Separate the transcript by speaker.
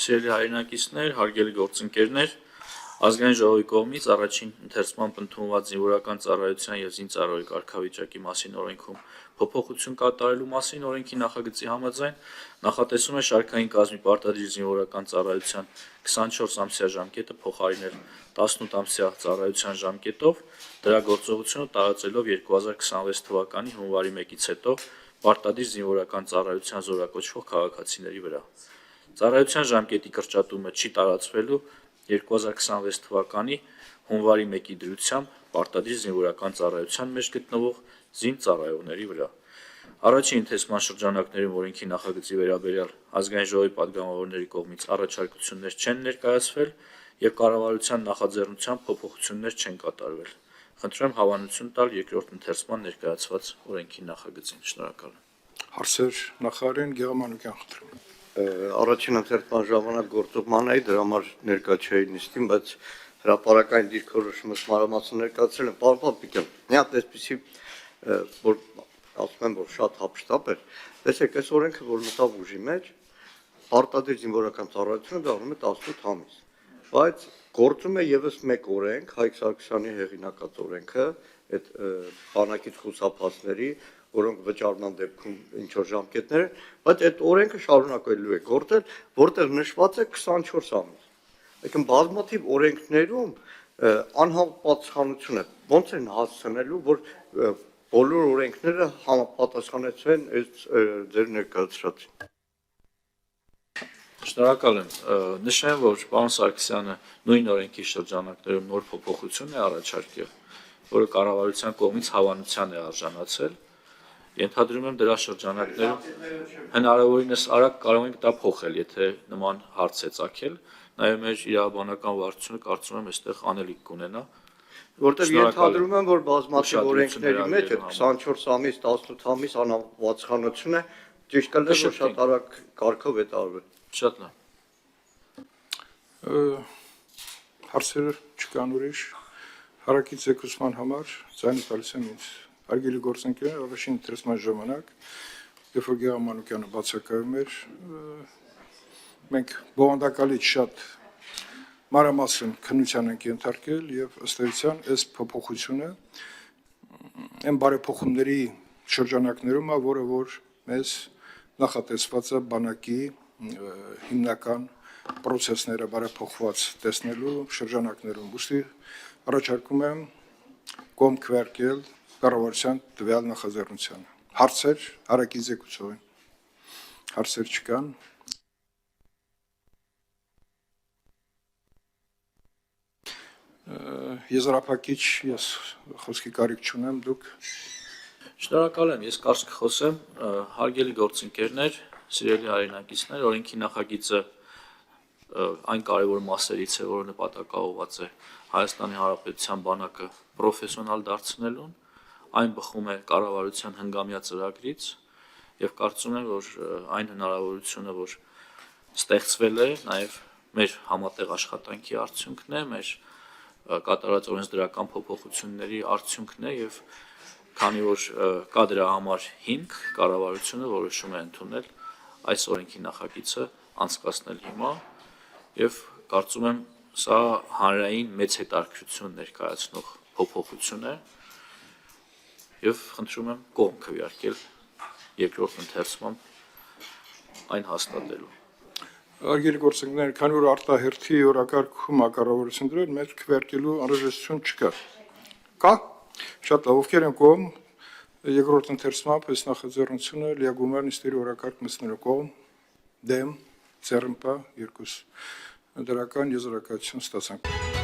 Speaker 1: Սիրելի հայրենակիցներ, հարգելի գործընկերներ, Ազգային ժողովի կողմից առաջին ընթերցմամբ ընդունված զինվորական ծառայության և զինծառայողի կարգավիճակի մասին օրենքում փոփոխություն կատարելու մասին օրենքի նախագծի համաձայն նախատեսում է շարքային կազմի պարտադիր զինվորական ծառայության 24-ամսյա ժամկետը փոխարինել 18-ամսյա ծառայության ժամկետով, դրա գործողությունը տարածելով 2026 թվականի հունվարի 1-ից հետո պարտադիր զինվորական ծառայության զորակոչվող քաղաքացիների վրա։ Ծառայության ժամկետի կրճատումը չի տարածվելու 2026 թվականի հունվարի 1-ի դրությամբ պարտադիր զինվորական ծառայության մեջ գտնվող զինծառայողների վրա։ Առաջին ընթերցման շրջանակներում օրենքի նախագծի վերաբերյալ Ազգային ժողովի պատգամավորների կողմից առաջարկություններ չեն ներկայացվել և կառավարության նախաձեռնությամբ փոփոխություններ չեն կատարվել։ Խնդրում եմ հավանություն տալ երկրորդ ընթերցման ներկայացված օրենքի նախագծին։ Շնորհակալ եմ։
Speaker 2: Հարցեր նախարարին Գեղամանուկյան խնդրում։
Speaker 3: Առաջին ընթերցման ժամանակ գործողման էի, դրա համար ներկա չէի նիստին, բայց հրապարակային դիրքորոշումը մանրամասն ներկայացրել եմ։ Պարոն Պապիկյան, մի հատ այսպեսի, որ ասում եմ, որ շատ հափշտապ էր, տեսեք, այս օրենքը, որ մտավ ուժի մեջ, պարտադիր զինվորական ծառայությունը դառնում է 18 ամիս, բայց գործում է եւս մեկ օրենք, Հայկ Սարգսյանի հեղինակած օրենքը, այդ բանակից խուսափածների, որոնք վճարման դեպքում ինչ-որ ժամկետներ են, բայց այդ օրենքը շարունակելու է գործել, որտեղ նշված է 24 ամիս։ Այսինքն բազմաթիվ օրենքներում անհամապատասխանություն է, ոնց են հասցնելու, որ բոլոր օրենքները համապատասխանեցվեն այս ձեր ներկայացրածին։
Speaker 1: Շնորհակալ եմ։ Նշեմ, որ պարոն Սարգսյանը նույն օրենքի շրջանակներում նոր փոփոխություն է առաջարկել, որը կառավարության կողմից հավանության է արժանացել։ Ենթադրում եմ դրա շրջանակներում հնարավորինս արագ կարող ենք դա փոխել, եթե նման հարց է ծագել, նաև մեր իրավաբանական վարչությունը կարծում եմ այստեղ անելիք կունենա։
Speaker 3: Որտեղ ենթադրում եմ, որ բազմաթիվ օրենքների մեջ այդ 24 ամիս, 18 ամիս անհամապատասխանություն է, ճիշտ կլինի, որ շատ արագ կարգով է տարվել։
Speaker 1: Շատ լավ։
Speaker 2: Հարցեր չկան ուրիշ։ Հարակից զեկուցման համար ձայնը տալիս եմ ինձ։ Հարգելի գործընկերներ, առաջին ընթերցման ժամանակ, երբ որ Գեղամանուկյանը բացակայում էր, մենք բովանդակալից շատ մանրամասն քննության ենք ենթարկել եւ ըստ էության այս փոփոխությունը այն բարեփոխումների շրջանակներում է, որը որ մեզ նախատեսված է բանակի հիմնական process-ները բարեփոխված տեսնելու շրջանակներում։ Ուստի առաջարկում եմ կողմ քվեարկել կառավարության տվյալ նախաձեռնությանը։ Հարցեր հարակից զեկուցողին։ Հարցեր չկան։ Եզրափակիչ ես խոսքի կարիք չունեմ, դուք։
Speaker 1: Շնորհակալ եմ, ես կարճ կխոսեմ, հարգելի գործընկերներ, սիրելի հայրենակիցներ, օրենքի նախագիծը այն կարևոր մասերից է, որը նպատակաուղղված է Հայաստանի Հանրապետության բանակը պրոֆեսիոնալ դարձնելուն, այն բխում է կառավարության հնգամյա ծրագրից եւ կարծում եմ, որ այն հնարավորությունը, որ ստեղծվել է, նաեւ մեր համատեղ աշխատանքի արդյունքն է, մեր կատարած օրենսդրական փոփոխությունների արդյունքն է եւ քանի որ կա դրա համար հիմք, կառավարությունը որոշում է ընդունել այս օրենքի նախագիծը անցկացնել հիմա եւ կարծում եմ սա հանրային մեծ հետաքրքրություն ներկայացնող փոփոխություն է եւ խնդրում եմ կողմ քվեարկել երկրորդ ընթերցման այն հաստատելու։
Speaker 2: Հարգելի գործընկերներ, քանի որ արտահերթի օրակարգում կառավարություն դրել, մեր քվեարկելու անհրաժեշտություն չկա։ Կա։ Շատ լավ, ովքեր են կողմ երկրորդ ընթերցմամբ այս նախաձեռնությունը լիագումար նիստերի օրակարգ մտցնելու կողմ, դեմ, ձեռնպա, երկուս դրական եզրակացություն ստացանք։